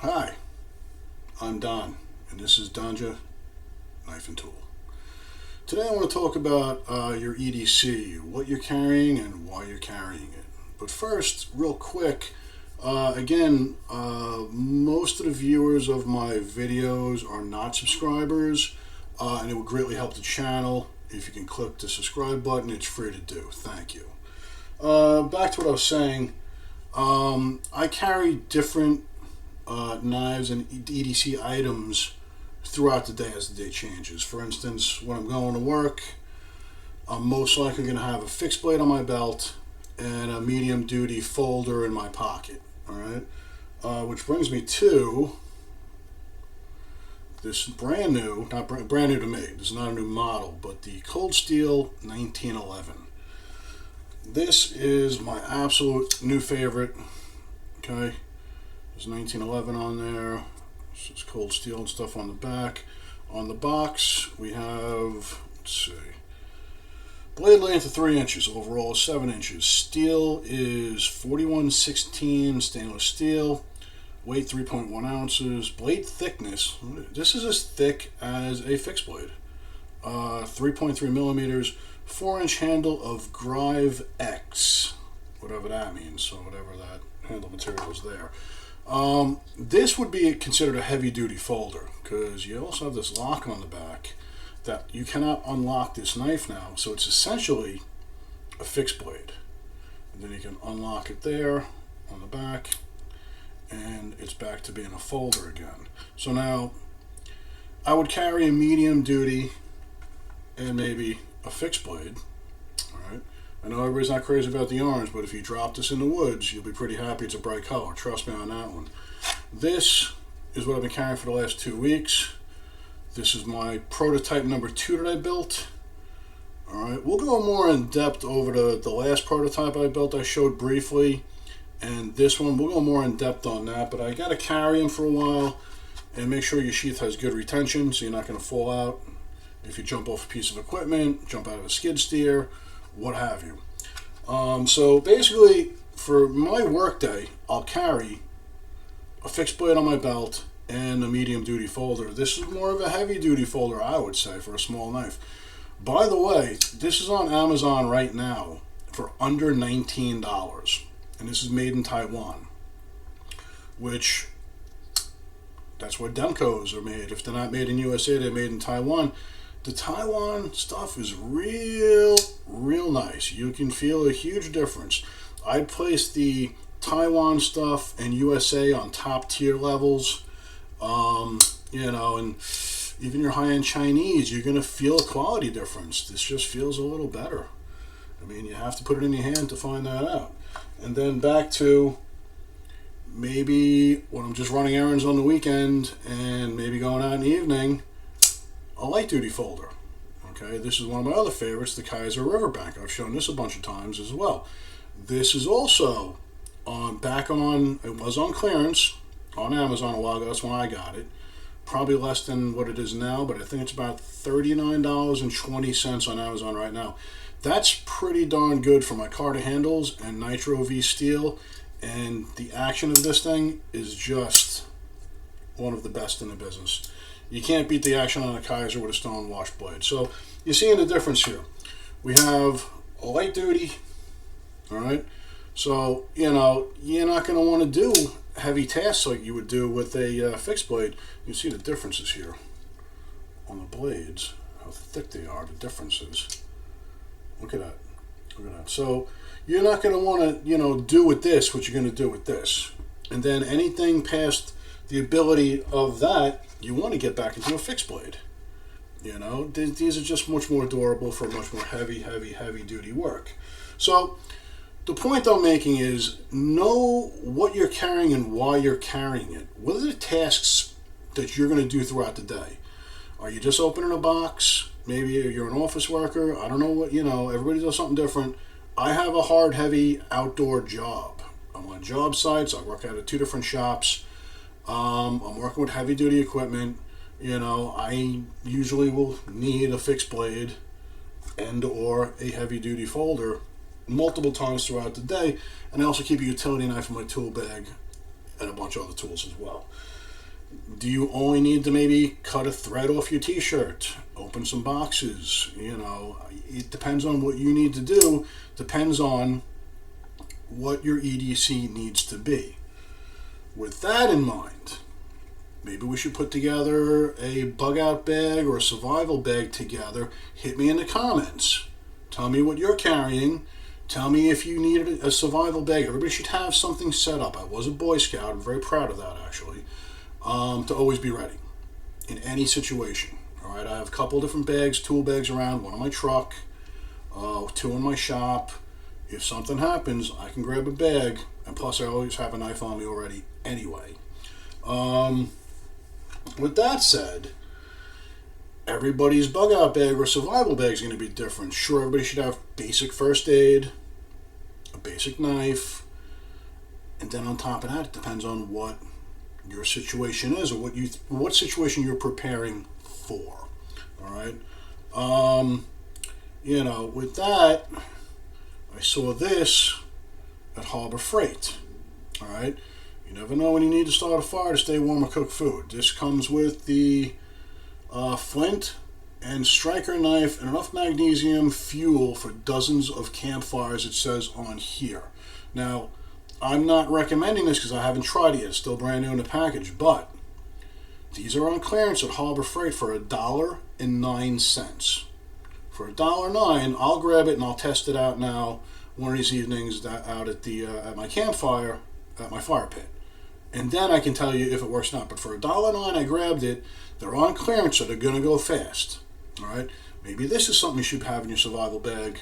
Hi, I'm Don, and this is Donja Knife and Tool. Today I want to talk about your EDC, what you're carrying and why you're carrying it. But first, real quick, most of the viewers of my videos are not subscribers, and it would greatly help the channel if you can click the subscribe button. It's free to do. Thank you. Back to what I was saying. I carry different knives and EDC items throughout the day as the day changes. For instance, when I'm going to work, I'm most likely going to have a fixed blade on my belt and a medium duty folder in my pocket. All right, which brings me to this brand new, not brand new to me. This is not a new model, but the Cold Steel 1911. This is my absolute new favorite. Okay. There's 1911 on there. This is Cold Steel and stuff on the back. On the box, we have, let's see, blade length of 3 inches, overall 7 inches. Steel is 4116 stainless steel. Weight 3.1 ounces. Blade thickness, this is as thick as a fixed blade. 3.3 millimeters. 4-inch handle of Grive X, whatever that means. So whatever that handle material is there. This would be considered a heavy-duty folder because you also have this lock on the back that you cannot unlock this knife now, so it's essentially a fixed blade. And then you can unlock it there on the back, and it's back to being a folder again. So now I would carry a medium duty and maybe a fixed blade. All right. I know everybody's not crazy about the orange, but if you drop this in the woods, you'll be pretty happy it's a bright color. Trust me on that one. This is what I've been carrying for the last 2 weeks. This is my prototype number 2 that I built. Alright, we'll go more in depth over the last prototype I built I showed briefly. And this one, we'll go more in depth on that. But I got to carry them for a while and make sure your sheath has good retention so you're not going to fall out if you jump off a piece of equipment, jump out of a skid steer, what have you. So basically, for my work day, I'll carry a fixed blade on my belt and a medium duty folder. This is more of a heavy duty folder, I would say, for a small knife. By the way, this is on Amazon right now for under $19, and this is made in Taiwan, which that's where Demcos are made. If they're not made in USA, they're made in Taiwan. The Taiwan stuff is real nice. You can feel a huge difference. I'd place the Taiwan stuff and USA on top tier levels. And even your high-end Chinese, you're going to feel a quality difference. This just feels a little better. I mean, you have to put it in your hand to find that out. And then back to maybe when I'm just running errands on the weekend and maybe going out in the evening, a light duty folder. Okay, this is one of my other favorites, the Kaiser Riverbank. I've shown this a bunch of times as well. This is also it was on clearance on Amazon a while ago. That's when I got it. Probably less than what it is now, but I think it's about $39.20 on Amazon right now. That's pretty darn good for my Carter handles and Nitro V steel, and the action of this thing is just one of the best in the business. You can't beat the action on a Kaiser with a stone wash blade. So you're seeing the difference here. We have a light duty, all right? So, you're not going to want to do heavy tasks like you would do with a fixed blade. You see the differences here on the blades, how thick they are, the differences. Look at that. Look at that. So you're not going to want to, do with this what you're going to do with this. And then anything past the ability of that, you want to get back into a fixed blade. These are just much more durable for much more heavy duty work. So the point I'm making is know what you're carrying and why you're carrying it. What are the tasks that you're going to do throughout the day? Are you just opening a box? Maybe you're an office worker. I don't know what, everybody does something different. I have a hard, heavy outdoor job. I'm on job sites. I work out at 2 different shops. I'm working with heavy duty equipment. I usually will need a fixed blade and or a heavy duty folder multiple times throughout the day, and I also keep a utility knife in my tool bag and a bunch of other tools as well. Do you only need to maybe cut a thread off your t-shirt, open some boxes? You know, it depends on what you need to do, depends on what your EDC needs to be. With that in mind, maybe we should put together a bug out bag or a survival bag together. Hit me in the comments. Tell me what you're carrying. Tell me if you need a survival bag. Everybody should have something set up. I was a Boy Scout. I'm very proud of that, actually. To always be ready in any situation. All right, I have a couple different bags, tool bags around, one in my truck, two in my shop. If something happens, I can grab a bag, and plus I always have a knife on me already anyway. With that said, everybody's bug out bag or survival bag is going to be different. Sure, everybody should have basic first aid, a basic knife, and then on top of that, it depends on what your situation is or what situation you're preparing for. All right. You know, with that, I saw this at Harbour Freight. All right. You never know when you need to start a fire to stay warm or cook food. This comes with the flint and striker knife and enough magnesium fuel for dozens of campfires, it says on here. Now, I'm not recommending this because I haven't tried it yet. It's still brand new in the package, but these are on clearance at Harbour Freight for $1.09. For $1.09, I'll grab it and I'll test it out now one of these evenings out at the at my campfire at my fire pit, and then I can tell you if it works or not. But for $1.09, I grabbed it. They're on clearance, so they're gonna go fast. All right, maybe this is something you should have in your survival bag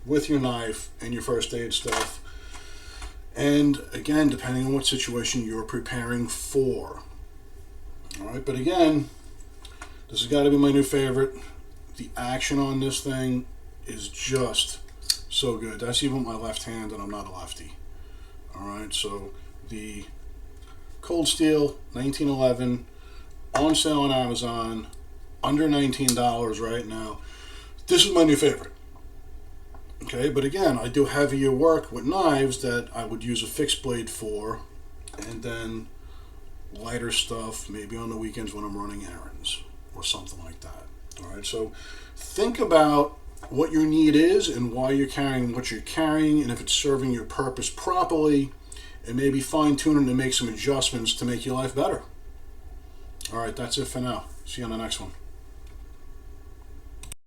with your knife and your first aid stuff. And again, depending on what situation you're preparing for. All right, but again, this has got to be my new favorite. The action on this thing is just so good. That's even with my left hand, and I'm not a lefty. All right, so the Cold Steel 1911 on sale on Amazon, under $19 right now. This is my new favorite. Okay, but again, I do heavier work with knives that I would use a fixed blade for, and then lighter stuff maybe on the weekends when I'm running errands or something like that. All right, so think about what your need is and why you're carrying what you're carrying, and if it's serving your purpose properly, and maybe fine-tune it and make some adjustments to make your life better. All right, that's it for now. See you on the next one.